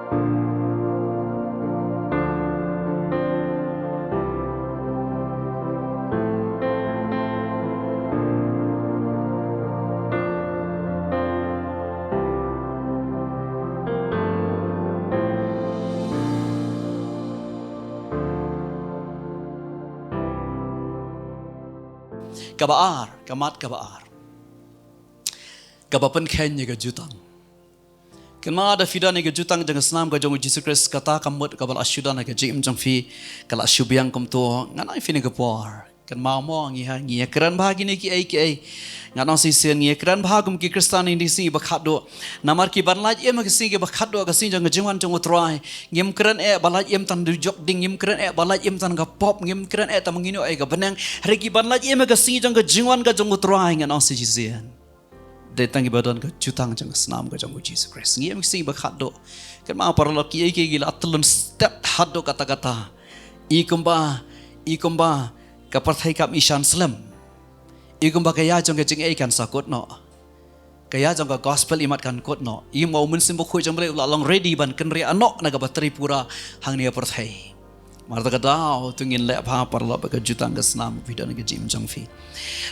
Kabaar, kamat kabaar. Kabapan ken ye jutang. Kenma ada fidan ye jutang jangan senam ka jong Jesus Christ kata kamut kabal asyudan ke jim jong fi kala asyubiang kum tu ngana fi ne kapor. Kenma mo ngi keran bahagi ni kiei. Ngana si sen ngi keran bahagum ki Khristan ini si bakhat do. Namar ki banlaj em ke si ke bakhat do ke si jong jiwan jong TRAI. Ngim keran balaj em tan jok ding ngim keran balaj em tan ka pop ngim keran ta mangino ka benang hari ki banlaj em ke si jong jiwan ka jong TRAI ngana si sen. Datang ibadan ke jutang jang senam ke jang Jesus Christ. Ngiem sing bakhat do. Kan ma parlo kiei gila atlun step hado kata-kata. Ikumba kaparthai kap ishan slam. Ikumba kaya jang ke jingieit kan sakut no. Kaya jang ke gospel imat kan kot no. I mau mun sim bukhui jang boleh ulang ready ban kynriah no naga bateri pura hang ni aparthai. Marta kadau tungin le apa parlo ke jutang ke senam bidan ke jim jang fi.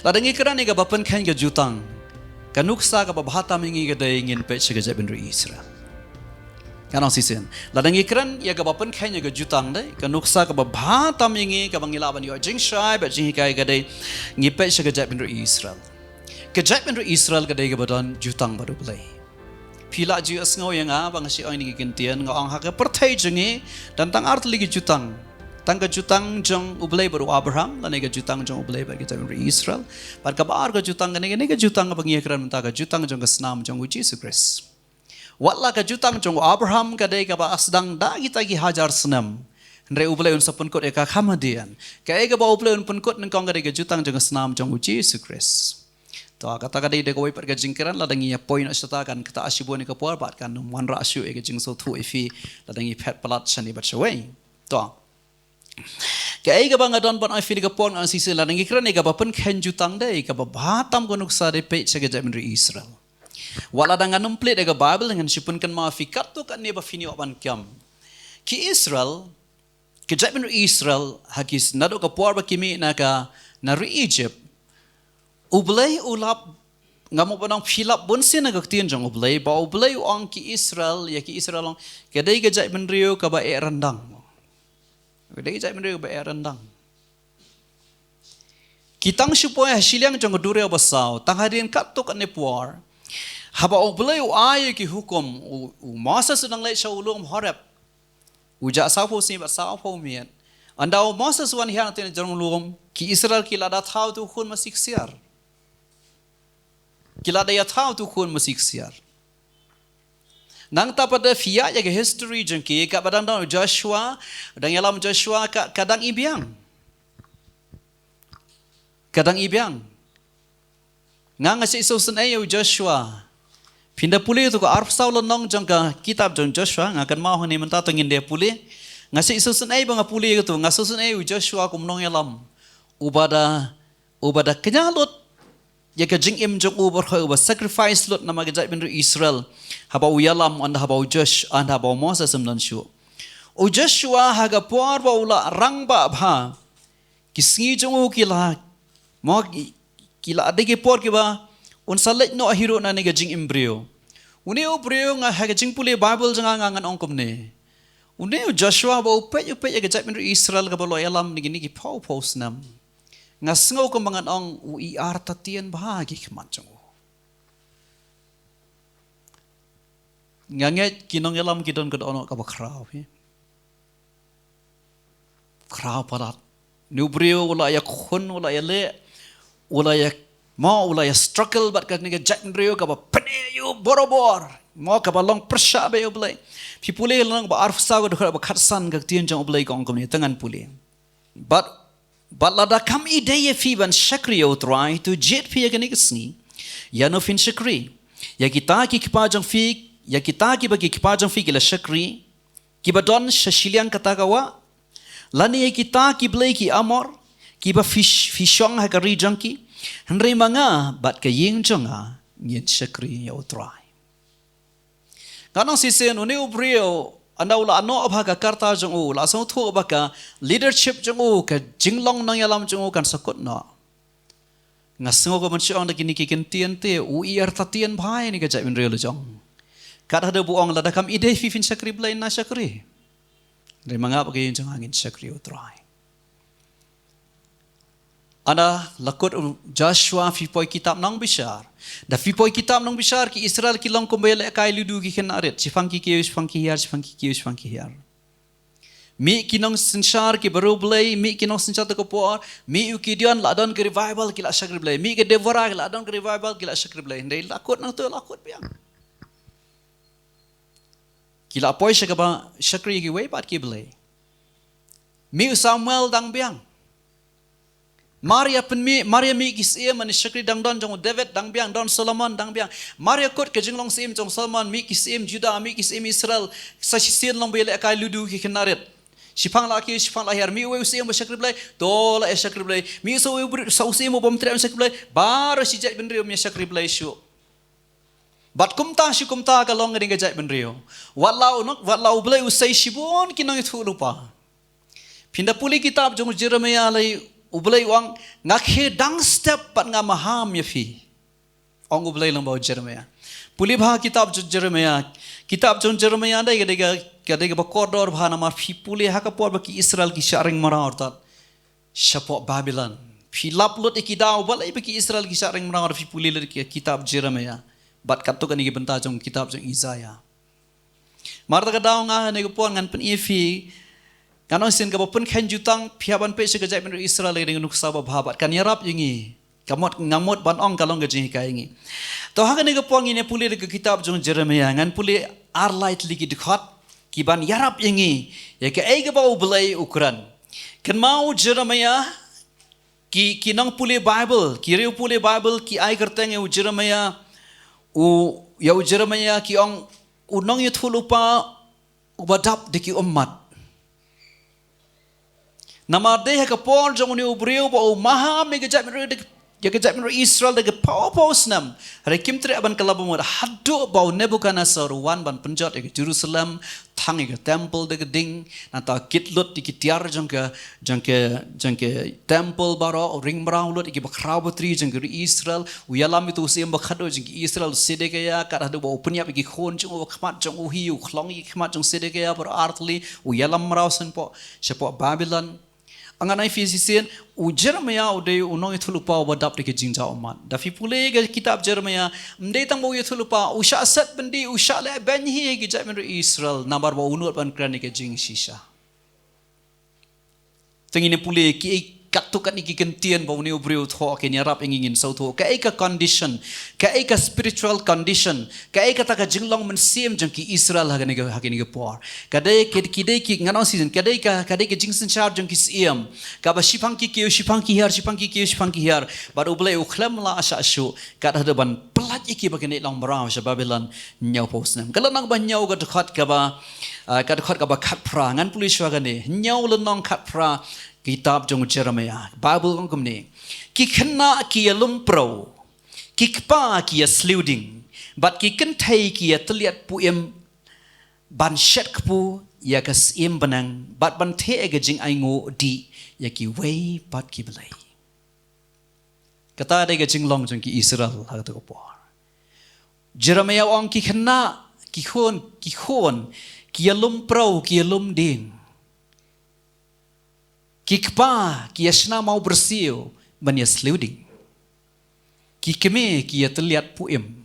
Ladangi keran ni ke bapan kan ke jutang. Kanuksa ka babahata mingi gadai ingin pet segajap benri Israel. Kanong sisen. Ladang ikran ya ka bapan kanya ka jutang dai. Kanuksa ka babahata mingi ka bangilaban yo jingshai bet jingikai gadai ngipet segajap benri Israel. Kejap benri Israel gadai ka badan jutang baru Blei. Pila ju asngau yang bang si oi ni kintian ngau ang hak pertai jengi dan tang art lagi jutang. Tangga jutang jong U Blei baru Abraham, dan ega jutang jong U Blei bagi kita Israel. Pada kabar ke jutang kan ega jutang apa pengikiran mentaka jutang jong kesenam jong Jesus Christ. Watlah ke jutang jong Abraham kadai kaba asdang da kita gi hajar senam. Ndre U Blei un sapun kot eka kamadian. Ka ega ba U Blei un pun kot nengkong kadai ke jutang jong kesenam jong Jesus Christ. To kata kadai de koi perga jingkiran la dangi point asata kan kata asiboni ke puar bat kan wan ra asyu ega jing so thu ifi la dangi pet palat shani bat shawai. To Kiei ka bang adon ban ai fili ka pon ang sisi la nang ikran ka bapen ken jutang dai ka babatam ko nuksa de pe chaga jamri Israel. Wala dang anum plate ka Bible dengan sipun kan ma fikat to kan ne ba fini ban kyam. Ki Israel ke jamri Israel hakis nado ka por ba kimi na ka na Egypt. U Blei ulap ngamo banang philap bonsin na gaktian jong U Blei ba U Blei ang ki Israel ya ki Israel ke dai ka jamri ka ba e randang. Kedai jai menurut bayar rendang. Kitang supaya hasilnya jangka dure besar. Tang harian katuk ane puar. Haba U Blei ayat ki hukum. Masa sedang lek syawulum harap. Ujak sahapu sini sahapu mian. Anda masa suan hian tiada jangka lum. Ki Israel kila dah tahu tu kun masih siar. Kila dah tahu tu kun masih siar. Nang tapada fiat ya ke history jengki kat badang dang Joshua dan yalam Joshua kadang ibiang ngang ngasih susun ayo Joshua pindah pulih tu ke arpsau lenong jengka kitab jeng Joshua ngakan mau ni mentah tengin dia pulih ngasih susun ayo bang pulih tu ngasih susun ayo Joshua kumnong yalam ubada kenyalut ya ke jingim jong uber sacrifice lot nama gejat benru Israel haba uyalam anda haba Josh anda haba Moses semnan syu o Joshua haga puar ba ula rang ba bha kisngi jong kila mo kila adege por ke ba un salet no hero na nega jingim brio uni o brio nga haga jing puli Bible jang ngangan ongkom ne uni o Joshua ba upet ya gejat benru Israel ka ba lo yalam ni ki pau nam ngasngau ko mangan ong uiar tatian bahagi keman jong nganget kinong yalam kidon ko ono ka bakraw kraw parat nubrio wala ya khun wala ya le wala ya mau wala ya struggle bat ka nega jack nrio ka ba pene yu borobor mo ka ba long persha be U Blei pipule lang ba arfsa ko ba khatsan ka tien jong U Blei kong kom ni tangan puli but lada kam idea fiban shakri o TRAI to jet fi ya sni ya no fin shakri ya kita ki kipajang fi ya kita ki bagi kipajang fi kila shakri ki badon shashilian kata kawa lani ya kita ki Blei ki amor ki ba fishong ha kari jangki henry manga bat ka ying jonga yin shakri ya o TRAI kanang sisen uni ubrio anda ula ano abha ka karta jong u la song thu abha ka leadership jong u ka jinglong nang yalam jong u kan sakut no ngasengo ko mensyong da kini kikin tien te u iar tatien bhai ni ka jai min real jong kat hada buong la da kam ide fifin sakri blai na sakri dari mangap ke jong angin sakri u trai ana lakut Joshua fipoi kitab nang bishar da fipoi kitab nang bishar ki Israel ki long kumbele kai ludu ki kenaret sifang ki kius fang ki hiar sifang ki kius fang ki hiar mi ki nong sinshar ki baru blai mi ki nong sinshar ko por mi u ki dion ladon ke revival ki la shakri blai mi ke devora ki ladon ke revival ki la shakri blai ndai lakut nang tu lakut piang ki la poi shakaba shakri ki wei pat ki blai mi Samuel dang biang Maria mi kisim man shakri dang don jong David dang biang don Solomon dang biang Maria kot ke jinglong sim jong Solomon mi kisim Judah mi kisim Israel sa sisian long bele kai ludu ki kenaret sipang la her mi we sim shakri blai to la shakri blai mi so we so sim bom tre shakri blai bar si jai ben rio mi shakri blai shu bat kumta ka long ring jai ben rio watlau blai usai shibon kinang thu lupa pinda puli kitab jong Jeremiah lai U Blei wang ngakhe dang step pat nga maham yafi ong U Blei lang bau Jeremiah puli bha kitab Jeremiah dai gadega ba koridor bha namar phi puli ha ka por ba ki Israel ki sharing mara ortat shapo Babylon phi laplut ikidau balai ba ki Israel ki sharing mara phi puli le ki kitab Jeremiah bat katuk ani ki benta jong kitab jong Isaiah marta ka daw nga ne ko pon ngan pen ifi kanong sin ka pun khen jutang phiaban pe se ka jai men Israel le nuk sa ba bhabat kan yarap yingi kamot ngamot ban ong kalong ka jing ka yingi to ha ka ne ka pong ine puli ke kitab jong Jeremiah ngan puli ar light ligi dikhat ki ban yarap yingi ya ka ai ka ba U Blei ukuran kan mau Jeremiah ki nang puli Bible ki reu puli Bible ki ai kerteng u Jeremiah u Jeremiah ki ong unong yu thulupa ubadap de ki ummat namar deh ka por jong ni ubriu ba maha me ga jam Israel de pos nam rekim tre aban kalabum haddo ba Nebukadnezar wan ban penjot ke Jerusalem thang ke temple de ding nata kitlut di kitiar jong ke temple baro ring brown lot ke bakrawatri jong ke Israel uyalam itu sim ba khado jong Israel sedekaya ka hadu ba punya ke khon jong khmat jong uhi u khlong i khmat jong sedekaya bar artli uyalam rawsan po sepo Babylon anganai fisisian u Jeremiah ude unong ithulupa wadap de jingja umat da fi pule ga kitab Jeremiah mdei tang bo ithulupa usha sat bendi usha le benhi ge jai men Israel nabar bo unut ban krani ke jing shisha tengine pule ki katukan iki kentien bo ni ubriu tho ke nyarap ingin sau tho ka condition ka spiritual condition ka taka jinglong men sim jang ki Israel ha ni ga por kadai ki nganong season kadai ke jingsen char jang ki sim ka ba shipang ki hiar baru Blei ukhlam la asha shu ka da ban plat iki ba ke long barang sha Babylon nyau posnam kala nang ba nyau ga khat ka ba khat pra ngan pulis wa ga ne nyau le nong khat pra kitab jong Jeremiah Bible kong kumni ki khna ki alum pro ki kpa ki sluding but ki kentai ki atliat puem ban shet kpu ya kas im banang but ban the ga jing aingo di ya ki wei pat ki blai kata de ga jing long jong ki Israel ha to por Jeremiah ong ki khna ki khon ki alum pro ki alum ding Kikpa ki yasna mau bersio ban ya sluding kikeme ki ya terlihat puim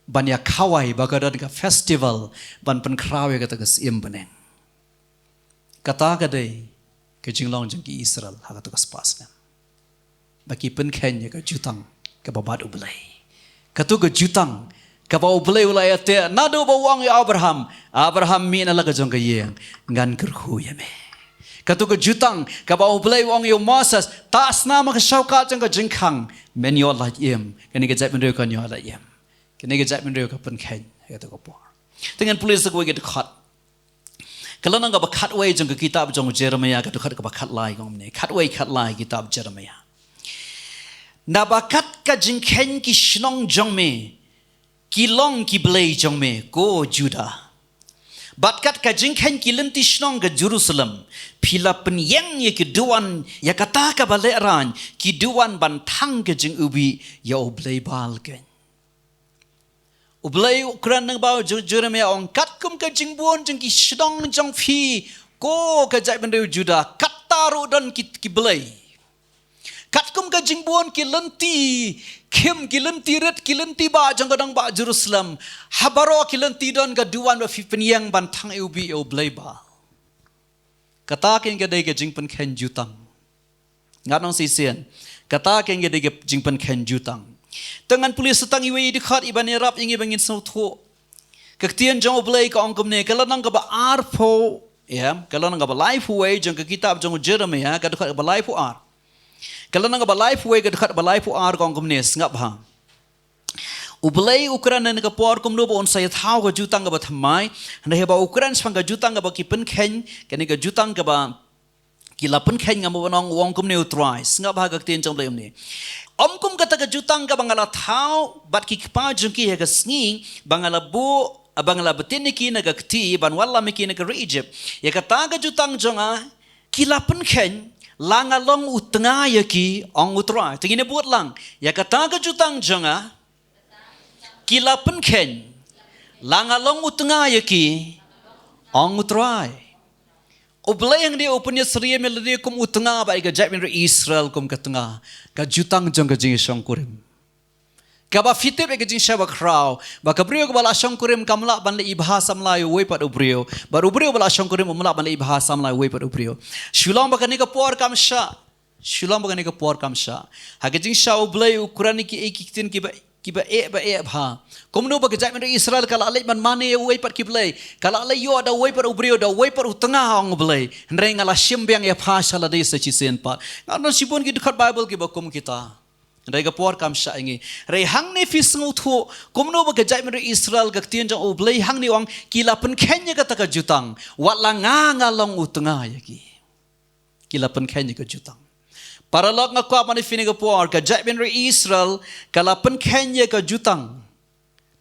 ban ya kawai bagadan ka festival ban pen krawe kata kas im beneng kata kadai ke jinglong jeng ki Israel ha kata kas pasna baki pen kenya ka jutang ka babad U Blei katu ka jutang ka ba U Blei ulayate nado ba wang ya Abraham mi na laga jong ka yeng ngan KHYRKHU ya me katu ke jutang ka ba U Blei wong yo Moses ta asna ma ka shaukat jang ka jingkhang men yo la yem kani ke jap men reu kan yo la yem kani ke jap men reu ka pen khen ya to ko por tengan pulis ko ge khat kalau nang ka ba khat wei jang ka kitab jong Jeremiah ka to khat ka ba khat lai ngom ne khat wei kitab Jeremiah na ba khat ka jingkhen ki shnong jong me ki long ki Blei jong me go Judah Batkat ka jingkhen ki lenti shnong ke Jerusalem. Pila penyeng ye ke duan ya kata ka baleran ki duan ban thang ke jing ubi ya U Blei bal ke. U Blei ukran nang bau Jeremia ong kat kum ke jing buon jing ki shnong jong phi ko ke jai bendu Juda kataru dan ki Blei. Kat kum ke jing buon ki lenti kim ki lenti ret ki lenti ba jang kadang ba Jerusalem habaro ki lenti don ga duan ba fi penyang ban thang ubi U Blei ba kata ken ga dai ga jing pen khen jutang nganong si sian kata ken ga dai ga jing pen khen jutang tangan pulis setang iwei di khat ibane rap ingi bangin sau thu kaktian jong U Blei ka ongkom ne kala nang ga ba arpo ya kala nang ga ba life way jang ka kitab jong Jeremia ka khat ba life ar kalau nang balai puai ke dekat balai pu ar kong kumnes ngap ha. U Blei ukuran nan ka por kumno bon saya thau ka jutang ka bathamai hande ba ukuran spang ka jutang ka ba kipen khen kani ka jutang ka ba kilapen khen ngam bonong wong kumne TRAI ngap ha ka tin jong Blei ni. Kum ka ta ka jutang ka bangala thau bat ki pa jungki ha ka sngi bangala bu bangala betiniki na ka kti ban walla miki na ka Egypt ya ka ta ka jutang jonga kilapen khen langa long utengah ya ki ong utrai tingine buat lang ya kata ke jutang jonga kilapen ken langa long utengah ya ki ong utrai U Blei yang dia opennya seria melodi kum utengah ba ga jai Israel kum ke tengah ka jutang jonga jing song kurim kaba fitip ke jing shabak rau ba kabrio bala song kurim kamla ban le ibhasa mlayu we pat ubrio ba ubrio bala song kurim umla ban le ibhasa mlayu we pat ubrio shulam ba kanika por kamsha shulam ba kanika por kamsha ha ke jing sha U Blei ukurani ki ekitin ki ba e bha komno ba jai Israel kala le ban mane we pat ki Blei kala le yo da we pat ubrio da we pat utengah ong Blei ndre ngala shimbyang ya phasha la de sa chi sen pat nganon sipon ki dekat Bible ki ba kum kita Rai ka por kam sha ingi rai hang ne fi sngu thu komno ba jai Israel ka tien jong U Blei hang ni wang kilapen khenya ka ta ka jutang wat la nga long utunga ya ki kilapen khenya ka jutang para lok nga kwa mani fini ka por ka jai Israel kalapen khenya ka jutang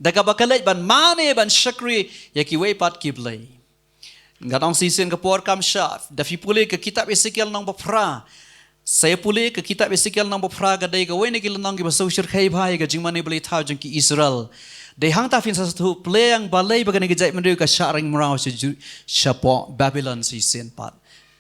daga bakalai ban mane ban shakri ya ki we pat ki Blei ngadong sisen ka por kam sha da fi pule ka kitab Ezekiel nang bapra saya pulih ke kitab Ezekiel nang bapra ga dai ga wene ki lanang ki basau syirkhai bhai ga jingmane Blei thau jeng ki Israel dai hang ta fin sa tu play yang balai bagani ga jai mendu ka sharing mrau se shapo Babylon si sen pat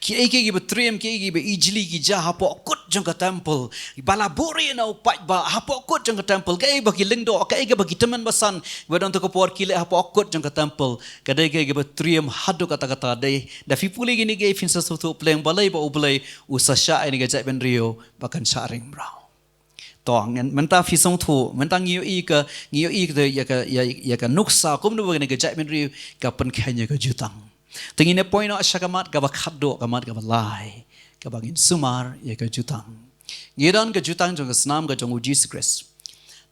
ki ki betrem ki be ijli ki ja hapo kut jeng ka temple bala buri na upat ba hapo kut jeng ka temple ga bagi lingdo ga bagi teman basan badon to ko por ki le hapo kut jeng ka temple ga dai ga betrem hadu kata-kata dai da fi puli gini ga fin sa tu play yang balai ba U Blei usasha ini ga jai ben rio bakan sharing mrau tong menta fi song thu menta ngiu i ka de ya ka nuksa kum no ga jai ben rio ka pen khanya ga jutang Tingine point no asakamat ka bakado kamat ka balai ka bangin SUMAR ya ka jutang. Ngidan ka jutang jong snam ka jong Jesus Christ.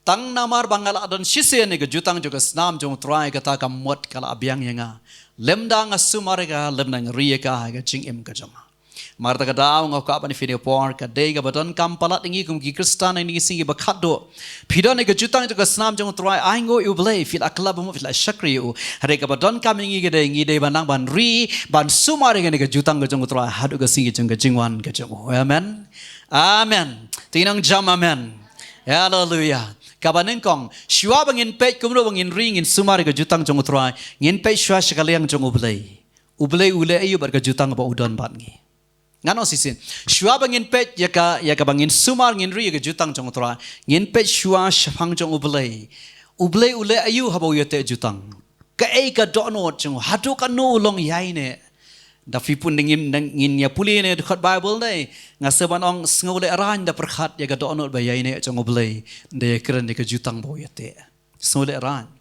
Tang namar bangal adon shise ne ka jutang jong snam jong TRAI ka ta ka mot kala abyang yanga. Lemda nga SUMAR ka lemda nga riya ka jingim ka jong. Marta ka daw nga ka pani fini por ka dei ka badon kam palat ingi kum ki Khristan ni singi bakado. Pidon ne ka jutang jong snam jong TRAI aingo U Blei fil aklab mo fil shakri u. Hare ka badon kam ingi ka dei ngi dei banang ban ri ban SUMAR nga ne ka jutang ka jong TRAI hadu ka singi jong ka jingwan ka jong. Amen. Amen. Tinang jam amen. Hallelujah. Kabanen kong shwa bangin pet kumno bangin ring in SUMAR ka jutang jong TRAI ngin pet shwa shakaliang jong U Blei. U Blei ule ayu bar ka jutang ba udon bat ngi. Ngano sisin shwa bangin pet ya ka bangin SUMAR ngin ri ka jutang jong TRAI ngin pet shwa shapang jong U Blei ule ayu habo yete jutang ka ka dono jong hadu ka no long yai ne da fi pun ngin ya puli ne dekat Bible ne ngaseban ong ngole ran da perkhat ya ka dono ba yai ne jong U Blei de keren de ka jutang bo yete ngole ran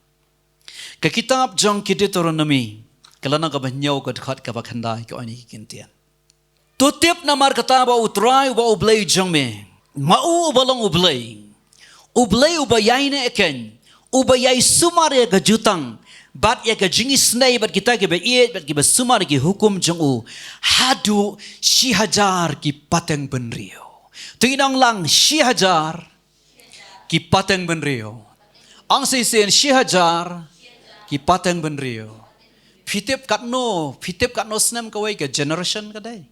ka kitab jong ki Deuteronomy kalana ka banyau ka dekat ka bakhandai ko ani kintian Tutip namar kata ba utrai ba U Blei jong me mau balong U Blei uba yaine eken uba yai SUMAR ya ka jutang bat ya ka jingis nei bat kita ke beit bat ki SUMAR ki hukum jong u hadu si hajar ki pateng benrio tinang lang si hajar ki pateng benrio ang sisen si hajar ki pateng benrio Fitip katno snam kawai ke generation kadai.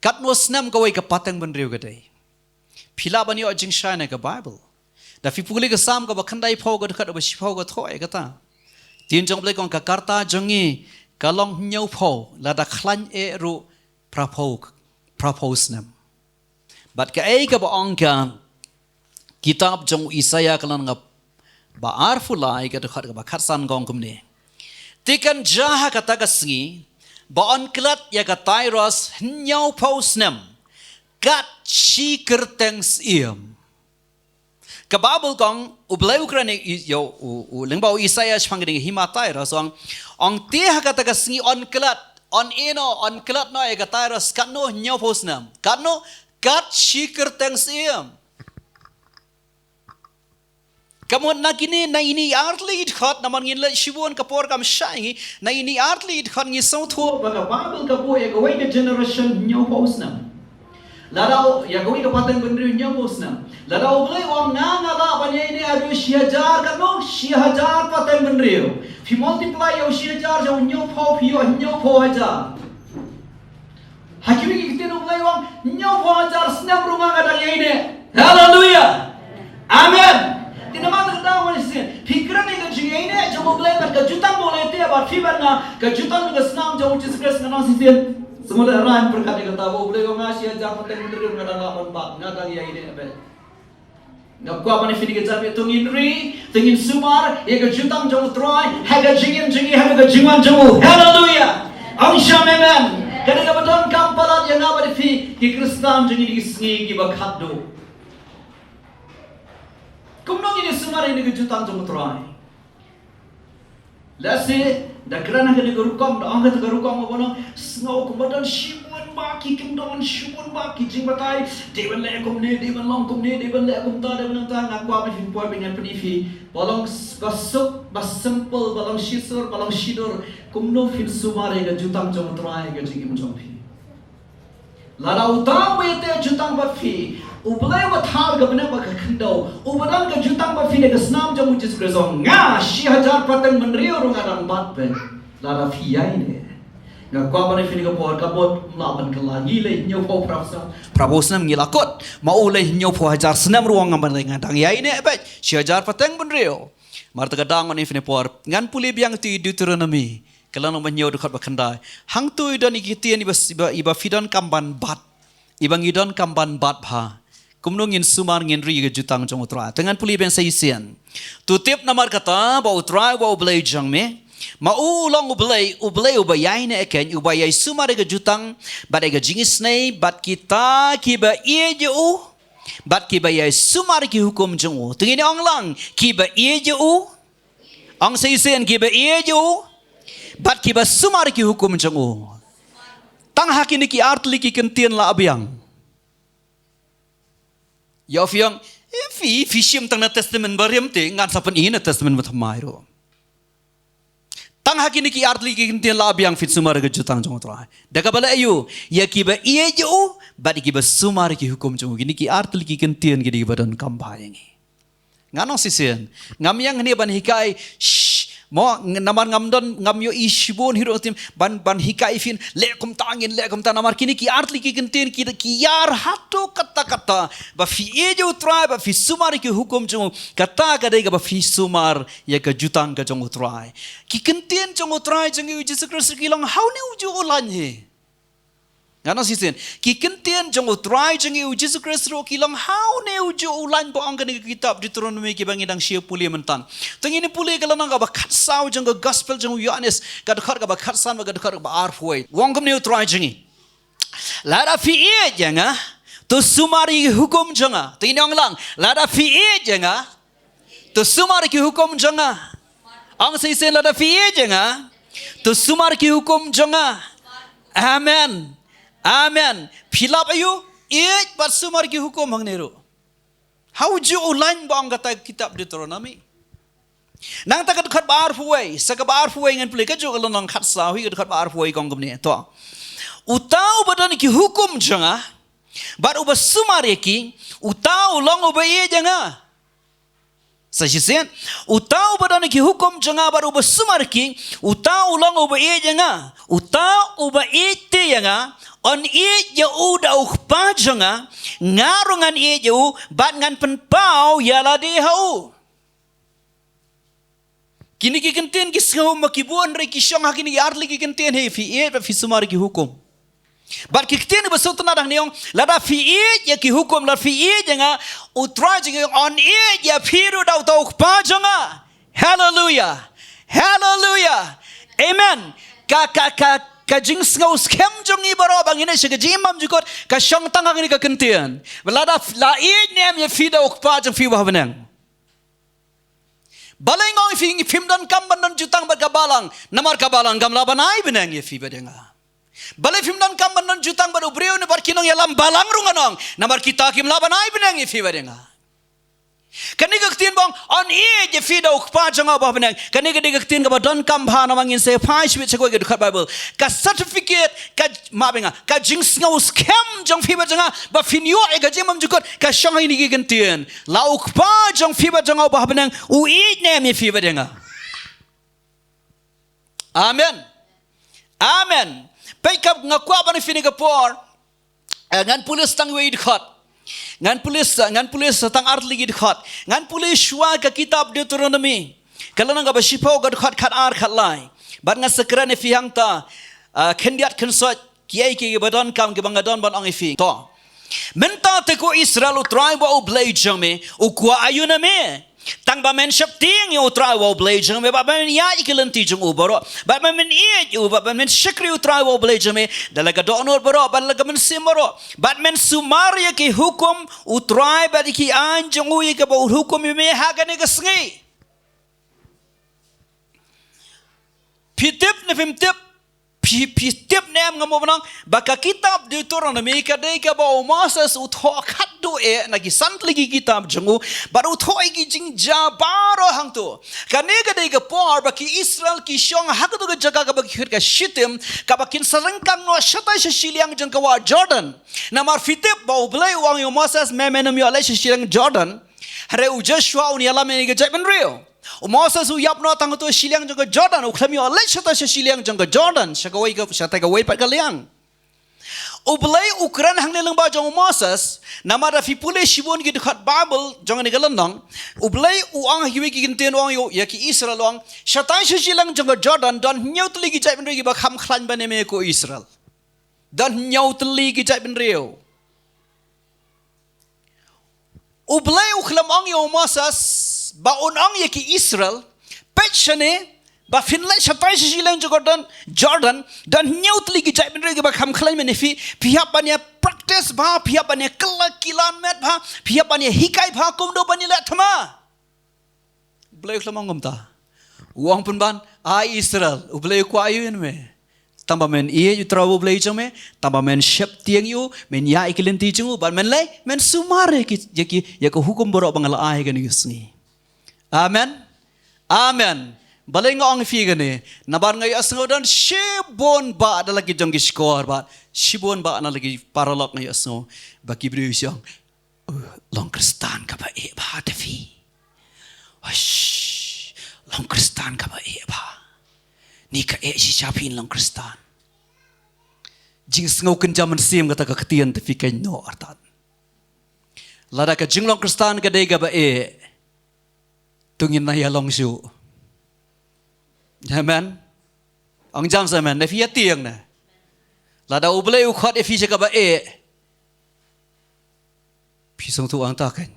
Katno snam kawai ke patang benriu kadai. Pila bani o jing shine ke Bible. Da fi puli ke sam ka bakhandai phau ka khat ba shifau ka thoi ka ta. Tin jong blai kong ka karta jongi kalong nyau phau la da khlan e ru praphau snam. Bat ka ei ka ba ong ka kitab jong Isaya kalan nga ba arfulai ka khat ka ba khatsan gong kumne. Tikan jaha kata kasngi baon klat ya katai ros nyau pausnem kat shi kertengs iem kababul kong u Blei ukrane yo u lengbau Isaya chpangding himatai ros ong tiha kata kasngi on klat no ya katai ros katno nyau pausnem katno kat shi kertengs iem kamu nak ini na ini artli idkhat naman ngin le shibun kapor kam shangi na ini artli idkhat ngi sautu baga babel kapo ya gawai ke generation nyau pausnam ladau ya gawai ke patang bendri nyau pausnam ladau Blei wang nganga la banya ini adu shihajar kano shihajar patang bendri fi multiply yo shihajar jo nyau pau pio nyau pau hajar hakimi ki tinu Blei wang nyau pau hajar snam runga kadang ini haleluya amen. Tinamang kedang manusia, pikiran ini kejian ini jauh Blei kat jutang boleh tiap bar fiber na kejutang dengan senang jauh Jesus dengan sisian. Semua orang berkata kata Blei kau ngasih ajar penting menteri dengan lapan bak ngadang ya ini apa? Ngap kau apa ni fini kejar itu ngin SUMAR, ya kejutang jauh TRAI, haga jingim haga jingan jauh. Haleluya, Amin amen. Kadang kadang kampalat yang apa di fi Khristan jingin isngi kiba Hato. KUMNO ini SUMAR ini kejutan jong TRAI. Lasi dah kerana kena gerukam, dah angkat gerukam apa no? Sengau kemudian shibun baki kemdon shibun baki jingbatai. Dewan le kumne, dewan long kumne, dewan le kumta, dewan nanta ngaku apa himpoi dengan penifi. Balong basuk, bas simple, balong shisur, balong shidur. KUMNO fin SUMAR ini kejutan jong TRAI kejingim jong pi. Lada utang bete jutang bafi. U Blei wathal ga bena ba khandau u badang ga jutang ba fine ga snam jamu jis krezong nga shihajar patang menrio runga dang bat pe lara fiai ne nga kwa bane fine ga por ka bot mlaban ka lagi le nyau pau prabosnam ngilakot mau le nyau pau hajar snam ruang ngaban le ngadang yai ne ba shihajar patang menrio marta ga dang ne fine por ngan puli biang ti Deuteronomy kalano manyau dekat ba khandai hang tu dan ikitian iba fidan kamban bat ibang idon kamban bat bha KUMNO ngin SUMAR ngin ri ke jutang jong TRAI dengan puli ben saisian tutip namar kata ba TRAI ba Blei jang me ma ulong u Blei ubayai ne eken ubayai SUMAR ke jutang bat ke jingis nei bat kita kiba ie je u bat kiba yai SUMAR ki hukum jong u tengini ong lang kiba ie je u ong saisian kiba ie je u bat kiba SUMAR ki hukum jong u tang hakini ki artli ki kentien la abiang ya fiang fi shim tang na testament bariam te ngan sapan in testament mathamai ro tang hakini ki artli ki kintian la biang fit SUMAR ke jutang jong TRAI daga bala ayu ya kiba ie jo bad kiba SUMAR ki hukum jong gini ki artli ki kintian ki badan kambayangi ngano sisen ngam yang ni ban hikai mo naman ngam yo ishibon hiro tim ban hikai fin lekum tangin lekum ta namar kini ki artli ki kintin ki yar hato kata ba fi ejo TRAI ba fi SUMAR ki hukum jong kata kadai ga ba fi SUMAR ya ka jutang ka jong TRAI ki kintin jong TRAI jong u Jesus Christ ki long how ni uju ulan he ngano sisen ki kintin jong TRAI jong u Jesus Christ ro ki long how ne uju ulan bo ang kani kitab Deuteronomy ki bangidang sia puli mentan tengini puli kala nang ba khat saw jong gospel jong Yohanes ka dekat ba khat san ba dekat ba arfoi wong kam ne TRAI jong lara fi e janga to SUMAR ki hukum janga tengini ong lang lara fi e janga to SUMAR ki hukum janga ang sisen lara fi e janga to SUMAR ki hukum janga amen amen philap ayu ek bat SUMAR ki hukum hangnero how ju ulan bang kata kitab Deuteronomy nang takat khat bar fuai sakabar fuai ngan puli ka ju kalong khat sa hui khat bar fuai kong gumne to utau badan ki hukum janga bat uba SUMAR ki utau long uba ye janga Sasisian, utau badan ki hukum janga baru bersumar ki, utau ulang uba janga, utau uba te janga, on ya uda ukpa janga, ngarungan ju, bat ngan penpau ya la de hau. Kini ki kenten ki sengau makibuan re ki syong hakini arli ki kenten he fi fi sumar ki hukum. Bat kiktin besut nadang niong lada fi'id ya ki hukum la fi'id janga utra janga on it ya piru dau tau pa janga. Hallelujah. Hallelujah. Amen. Ka jing ngau skem jong i baro bang ina siga jimam jukot ka syong tangang ni ka kentian. Lada la it nem ya fi dau pa jang fi wa benang. Balai ngau fi fim dan kam ban jutang bat kabalang namar kabalang gam laban ai benang ya fi badanga. Balai film dan kamban dan jutang baru beriau ni barkinong yalam balang runganong. Namar kita kim laban ai benang ifi badenga. Kani gaktin bang on je fida ukpa janga bah benang. Kani gaktin ka don kam bha namangin se phai swit chakoi ke Bible. Ka certificate ka ma benga ka jings ngau scam jong fi janga ba finyo e ga jemam jukot ka shangai ni gaktin. La ukpa jong fi janga bah benang u ne mi fi badenga. Amen. Amen. Baikap ngakwa bani fini kapor ngan pulis tang wei dikhat ngan pulis tang arli dikhat ngan pulis shwa ka kitab Deuteronomy kalana ga bashipau ga dikhat khat ar khat lai bat nga sekran fi hangta khendiat khensot kiei ki badon kam ki bangadon ban ang fi to menta te ko Israel utrai wa Blei jame ukwa ayuna me tang ba men shap ting yo trai wa Blei jang me ba men ya ikilanti jang ubaro ba men u ba men shikri utrai wa Blei jang me dalaga donor baro ba dalaga men simaro ba men sumar ya ki hukum utrai ba ki anjang u ka ba hukum me ha ga ne ga sngi pitip ne fim tip tip nem ngamo banang baka kitab Deuteronomy ka dei ka ba Moses utho khaddu na ki santligi kitab jangu baru thoi ki jingja baro hangtu kane ka dei ka por baki Israel ki shong hakdu ka jaga ka baki ka shitim ka bakin sarangkang no shata shiliang jang ka wa Jordan namar fitip ba Blei wang yo Moses memenum yo ale shiliang Jordan hare u Joshua un yala me ga jaben rio Moses u yap no tang tu shiliang jang Jordan u khlami ole shata shiliang jang Jordan shakawai ka shata ka wei pat ka liang u Blei ukran hang le lengba jang Moses namara fi pule shibon gi dikhat Bible jang ni galandang u Blei u ang hiwi ki kinten wang yo ya ki Israel wang shata shiliang jang Jordan don nyautli gi jaben ri ba kham khlan bane me ko Israel don nyautli gi jaben rio u Blei u khlam ang yo Moses ba unang ya ki Israel petshane ba finlay shatai shilang Jordan dan nyautli ki jai benre ba kham khlai mene fi phia bania practice ba phia bania kilan met ba phia bania hikai ba kumdo bani la thama Blei khlamang ngomta uang pun ban ai Israel u Blei kwa yun me tamba men ye utrawo Blei jame tamba men shep tiang yu men ya ikilenti jungu ban men lai men sumare ki ya ko hukum borok bangala ai kan yusni Amen. Amen. Balai ngong fi gane. Nabar ngai asngo dan shibon ba ada lagi jong skor ba. Shibon ba ana lagi paralok ngai asngo. Baki bri syong. Long Khristan ka ba e ba tafi. Wash. Long Khristan ka ba e ba. Ni ka e si chapin long Khristan. Jing sngo kan jaman sim kata ka ketian tafi kan no artat. Lada ka jing long Khristan ka dei ka ba e. Tungin na yalong siu. Amen. Ang jam sa man, na fiya tiang na. Lada u Blei u khat e fi ka ba e. Pisong tu ang takan.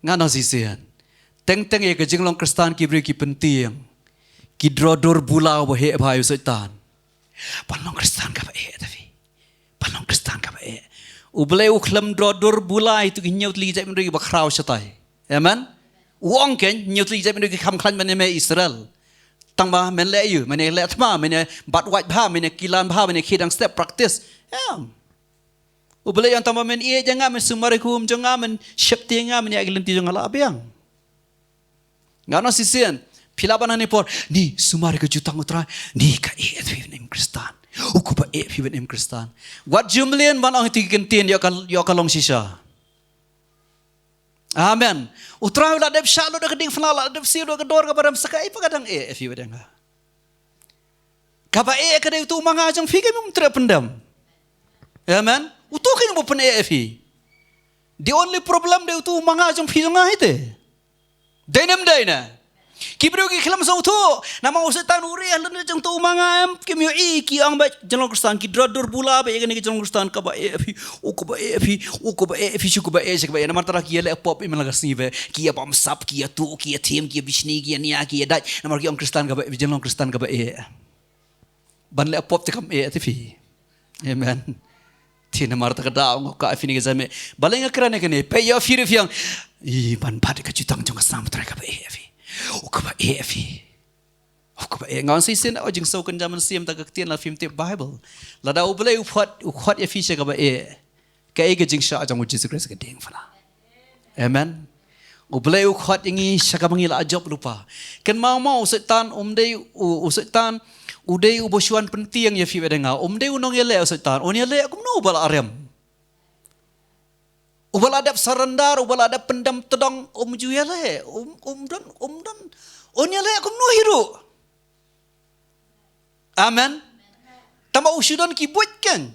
Nga na sisian. Teng e ka jinglong Khristan ki bri ki pentiang. Ki drodor bulau ba he bhayu saitan. Panlong Khristan ka ba e tafi. Panlong Khristan ka ba e. U Blei u khlam drodor bulai tu ki nyaut li jai mri ba khrau satai. Amen. Uang ken nyutli jai menu ki kham khlan mane me Israel tang ba men le yu mane le thma mane bat white bha mane kilan bha mane khidang step practice u Blei yang tama men e janga men sumare kum janga men shepti nga men agilenti janga la abyang ngano sisian philaban ni por ni sumare ke jutang utra ni ka e fi nem Khristan u ku ba e fi nem Khristan what jumlian ban ang ti kentien yo ka long sisa Amen. Utrai la dep shalo da keding fnala dep si do kedor ka baram sakai pa kadang fi wadang. Kaba kadai tu manga jang fi kami mum pendam. Amen. Utu kini mo pen fi. The only problem de tu manga jang fi jang ite. Dainam daina. Kibro ki kelam sang tu nama usetan uri ahlan jang tu manga kemi ki ang ba jang Khristan ki drodor bula ba ni jang Khristan ka ba fi u ko ba fi shu ko ba nama tara ki le pop im laga sive ki bam sap ki tu ki thim ki bishni ki nia ki dai nama ki ang Khristan ka ba jang Khristan ka ba ban le pop te kam te fi. Amen. Tina marta ka daw ka fi ni zame balenga krane ka ni pe ya fi yang I ban pat ka jutang jang sam tra ka ba fi. Ukaba fi. Ukaba ngon si sin o jing so kan jaman siam ta ka tien la film te Bible. La da u blei u phat fi se ka ba ka ga jing sha jang Jesus Christ ka ding fala. Amen. U blei u phat ingi sha ka bangi la job lupa. Kan mau setan dei u setan u dei u bosuan penting ya fi wedenga dei u nong yele setan on yele KUMNO bal arem. Ubal adab sarandar, ubal adab pendam tedang juyale, dan, onyale KUMNO hiru. Amen. Tama usudan kibuat kan.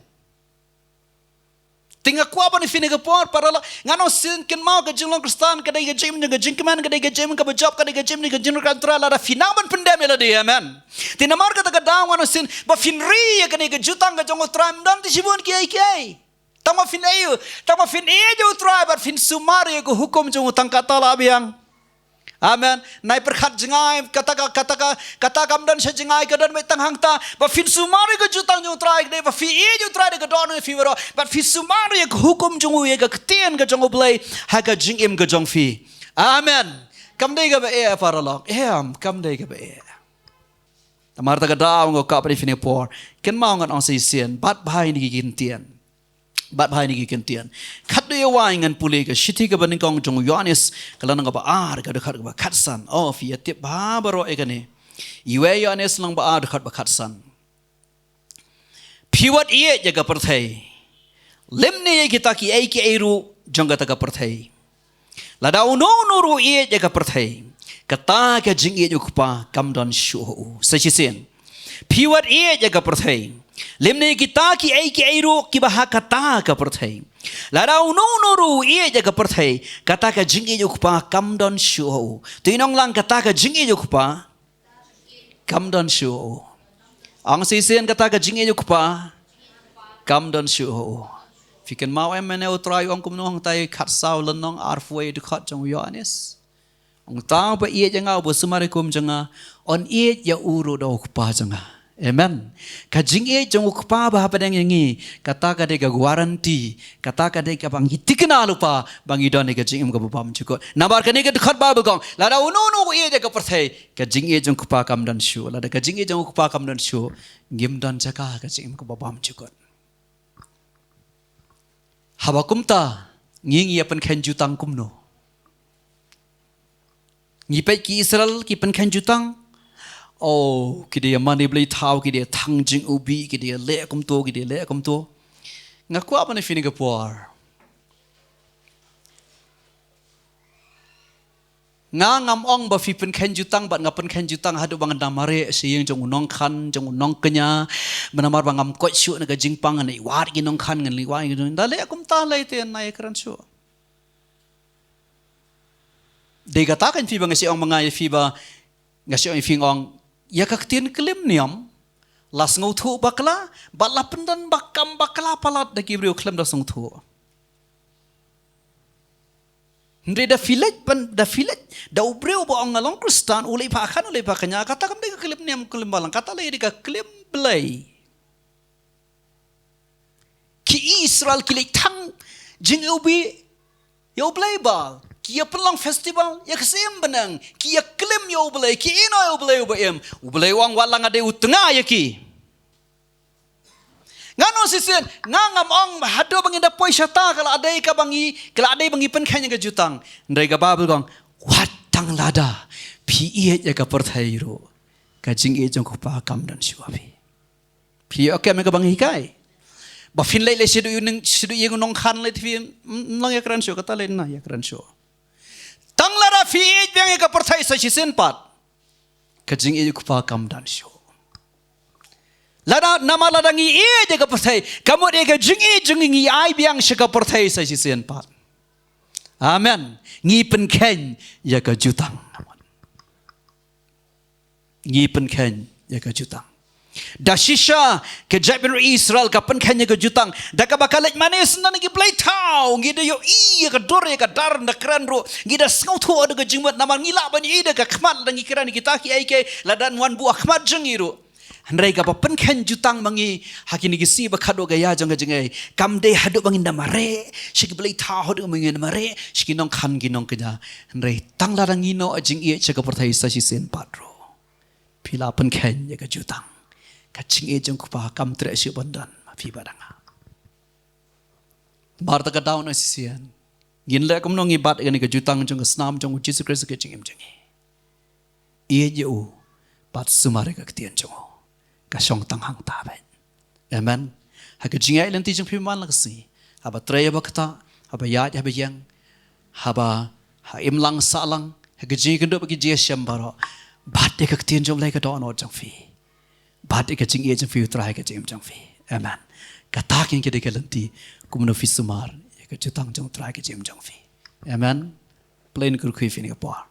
Tinggal kuah apa ni fini kepor para la ngano sin ken mau ke jinglang Khristan kadai ke jim dengan jingkeman kadai ke jim ke job kadai ke jim dengan jinglang kantra la finaman pendam ela dia amen. Tina mar kata kadang ngano sin ba finri kadai ke jutang ke jong tram dan tisibun kiei. Tama fin ayo try but fin SUMAR ya ko hukum jong utang kata la biang. Amen. Nai perkhat jengai kata kamdan sa jengai kadan mai tang hangta but fin SUMAR ko jutang jong try de but fin ayo try de don fi wero but fin SUMAR ya ko hukum jong ya ka ktien ka jong Khublei ha ka jingim ka jong fi. Amen. Kam dei ka ba para lo. Kam dei ka ba Tamar ta ka daw ngo ka pa fin por. Ken mau ngan on si sien bat bhai ni gin tien. Bat bhai ni kentian khat de wa ngan pule ka shithi ka baning kong jong Yohanes kalan nga ba ka de khat ba Khristan fi tip ba baro e kane iwei Yohanes lang ba de khat ba Khristan phiwat ye jaga perthai lemne ye kita ki ai ki airu jong ta ka perthai lada uno ru ye jaga perthai kata ka jing ye ukpa kamdon shu sachisen phiwat ye jaga perthai lemne kita ki airu ki bah kata ka perthai larau no ru ye jaga perthai kata ka jingi ukpa kamdon shu tinong lang kata ka jingi ukpa kamdon shu ang sisen kata ka jingi ukpa kamdon shu fiken mau mene utrai ong KUMNO hang tai khat saw lenong arfway de khat jong Yohanes ong ta ba ye janga bo sumarikum janga on ye ya uru do ukpa janga. Amen. Kajing jong ukpa bah padang yangi kata ka de ga guarantee kata ka de ka bang hitikna lupa bang idon ne ka jing ka bam chuko nabar ka ne ka khat ba bang la da no ye de ka perthai ka jing jong ukpa kam dan shu la da ka jing jong ukpa kam dan shu gim dan jaka ka jing ka bam chuko habakum ta nging ya pen khen jutang KUMNO ngi pe ki Israel ki pen khen jutang kidia mani blei thau kidia thang jing ubi kidia le kum to ngaku apa ni fini kapor ngam ong ba fi pen khen jutang bat ngapen khen jutang hadu bang damare siyeng jong unong khan jong unong kenya menamar bangam ko shu na ga jingpang ni war gi nong khan ngan li wa gi da le kum ta lai te nai kran shu de ga ta kan fi bang si ong mangai fi ba ngasi ong fi ong ya kaktin kelim niam las ngau thu bakla bala pendan bakam bakla palat da kibriu klem da sung thu ndre da filet da ubreu ba ong along Khristan ulei pa khan ulei pa kanya kata kam de kelim niam kelim balang kata le de ka kelim blei ki Israel ki le thang jing ubi yo blei ba kia pelang festival ya kesem benang kia klaim ya Khublei ki ino ya Khublei Khublei wang walang ade utengah ya ki ngano sisen ngangam ong hado bangi da poi syata kalau ade ka bangi pen khanya ka jutang ndai ka babel gong watang lada pi ie ya ka perthairu ka jing e jong pa kam dan suapi pi oke me ka bangi kai ba fin le sidu yeng nong khan le thi nong ya kran syo kata le na ya kran syo fiit biang ka perthai sa sin pat ka jing e ku pa kam dan sho lada nama lada ngi e de ka perthai kamot e ka jing ngi ai biang sha ka perthai sa sin pat amen ngi pen khen ya ka jutang ngi pen khen ya ka jutang dashisha ke jabin Israel ka pen khen ya ka jutang da ka bakalet manis na ngi play tau ngi de yo i ka dore ka dar na kran ro ngi da skau tho de ka jingmat nama ngi la ban i de ka khmat ngi kran ngi ta ki ai ke ladan wan bu khmat jingiru Andai ka pen khen jutang mangi hakini gisi bakado gaya jong jengai kamde hadu bangin na mare shik Blei tha hadu bangin na mare shikinong khan ginong kenya andai tang larang ino jingieit chaka perthai sa si sen patro pila pen khen ya ka jutang ka jingieit jong kupa kam tre si bandan phi badanga barta ka dawn asisian gin le KUMNO ngi bat ga ni ka jutang jong snam jong Jesus Christ ka jingim jengi ie je u bat SUMAR ka ktian jong kasong tanghang taben amen ha ka jingai lenti jing phiman lagsi haba TRAI bakta haba yat haba yang haba ha imlang salang ha ka jing kendo bagi jesam baro bat de ka tien jom lai ka don or jang phi bat de ka jing e jang phi TRAI ka jing jang phi amen ka ta kin ke de ka lenti KUMNO fi SUMAR ya ka jutang jong TRAI ka jing jang phi amen plain kur khui fi ni ka par